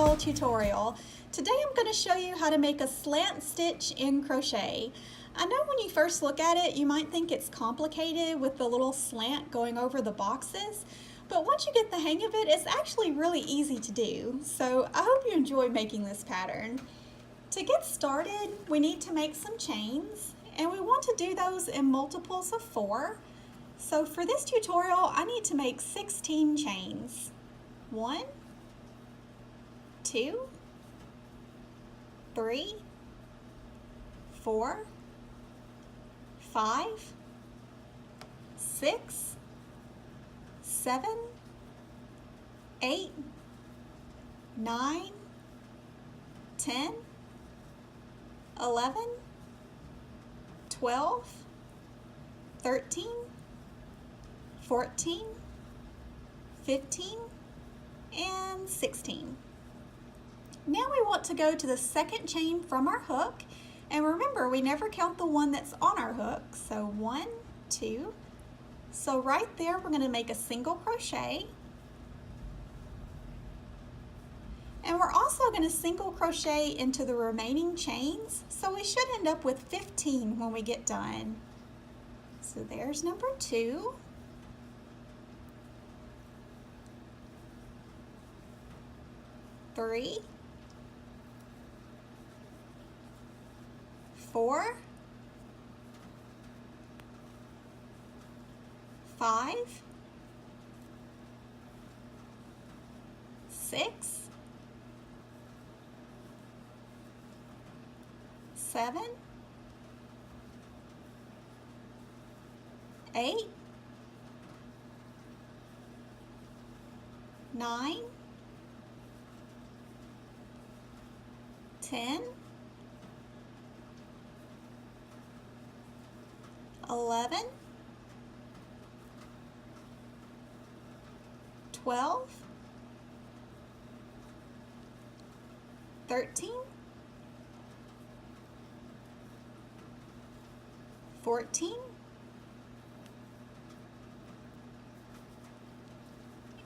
little tutorial. Today I'm going to show you how to make a slant stitch in crochet. I know when you first look at it you might think it's complicated with the little slant going over the boxes, but once you get the hang of it, it's actually really easy to do. So I hope you enjoy making this pattern. To get started, we need to make some chains, and we want to do those in multiples of 4. So for this tutorial, I need to make 16 chains. 1, 2, 3, 4, 5, 6, 7, 8, 9, 10, 11, 12, 13, 14, 15, and 16. Now we want to go to the second chain from our hook, and remember we never count the one that's on our hook. So 1, 2, so right there we're going to make a single crochet, and we're also going to single crochet into the remaining chains, so we should end up with 15 when we get done. So there's number 2. 3, 4, 5, 6, 7, 8, 9, 10, 11, 12, 13, 14,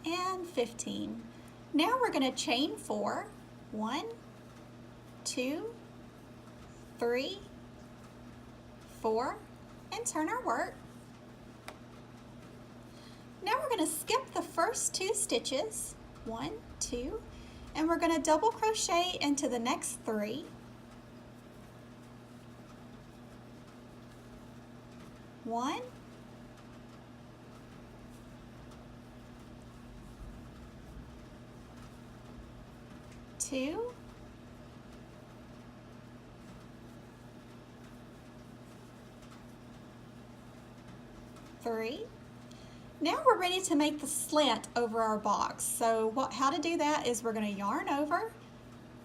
and 15. Now we're going to chain 4. 1, 2, 3, 4, and turn our work. Now we're going to skip the first 2 stitches, 1, 2, and we're going to double crochet into the next 3. 1, 2, 3. Now we're ready to make the slant over our box. So how to do that is we're going to yarn over.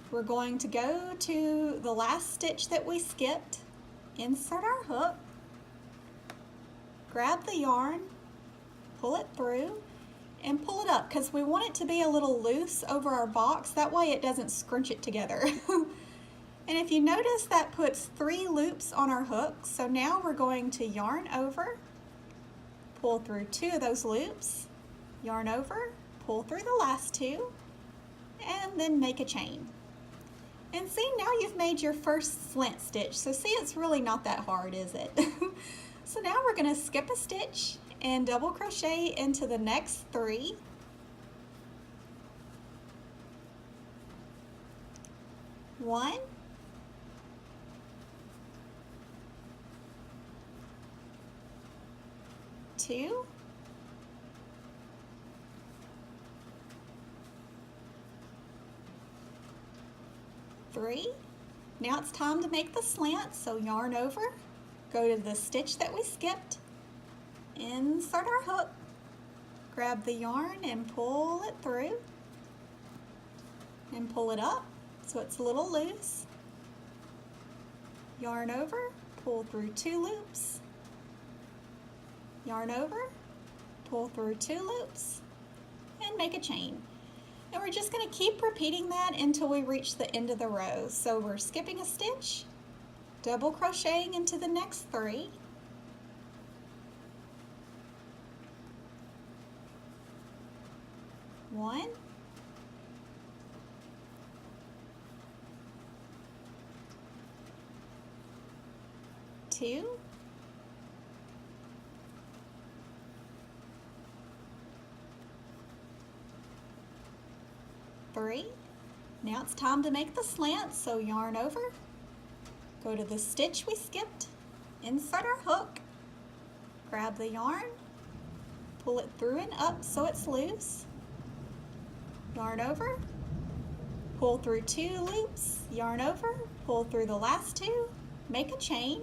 We're going to go to the last stitch that we skipped, insert our hook, grab the yarn, pull it through, and pull it up because we want it to be a little loose over our box. That way it doesn't scrunch it together. And if you notice, that puts 3 loops on our hook. So now we're going to yarn over, pull through 2 of those loops, yarn over, pull through the last 2, and then make a chain. And see, now you've made your first slant stitch. So see, it's really not that hard, is it? So now we're going to skip a stitch and double crochet into the next 3. 1, 2, 3. Now it's time to make the slant, so yarn over, go to the stitch that we skipped, insert our hook, grab the yarn and pull it through, and pull it up so it's a little loose, yarn over, pull through 2 loops, yarn over, pull through 2 loops, and make a chain. And we're just going to keep repeating that until we reach the end of the row. So we're skipping a stitch, double crocheting into the next 3, 1, 2, 3. Now it's time to make the slant, so yarn over, go to the stitch we skipped, insert our hook, grab the yarn, pull it through and up so it's loose, yarn over, pull through 2 loops, yarn over, pull through the last 2, make a chain,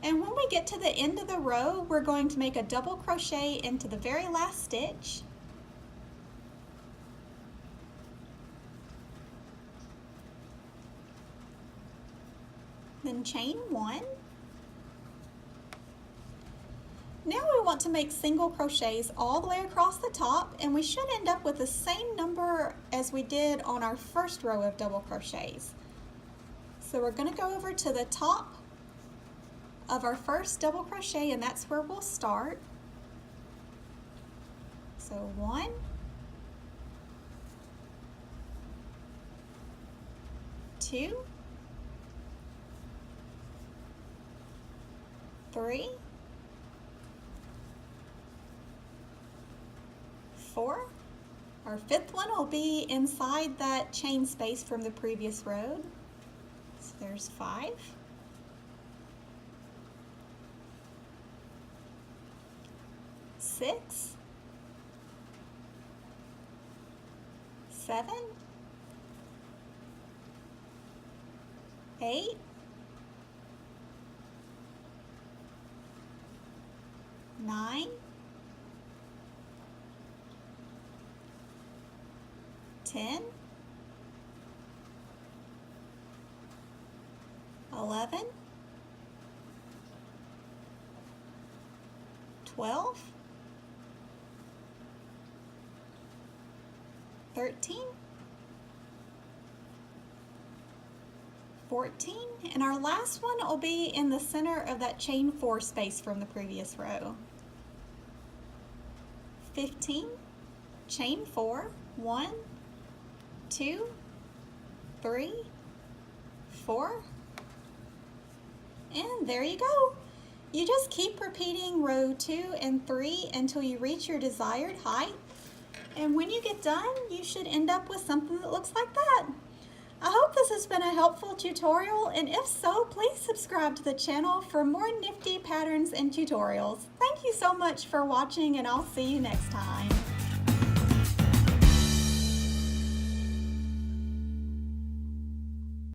and when we get to the end of the row, we're going to make a double crochet into the very last stitch. Then chain 1. Now we want to make single crochets all the way across the top, and we should end up with the same number as we did on our first row of double crochets. So we're going to go over to the top of our first double crochet, and that's where we'll start. So 1, 2, 3, 4. Our 5th one will be inside that chain space from the previous row. So there's 5. 6, 7, 8, 9, 10, 11, 12, 13, 14, and our last one will be in the center of that chain 4 space from the previous row. 15, chain 4, 1, 2, 3, 4, and there you go. You just keep repeating row 2 and 3 until you reach your desired height, and when you get done, you should end up with something that looks like that. I hope this has been a helpful tutorial, and if so, please subscribe to the channel for more nifty patterns and tutorials. Thank you so much for watching, and I'll see you next time.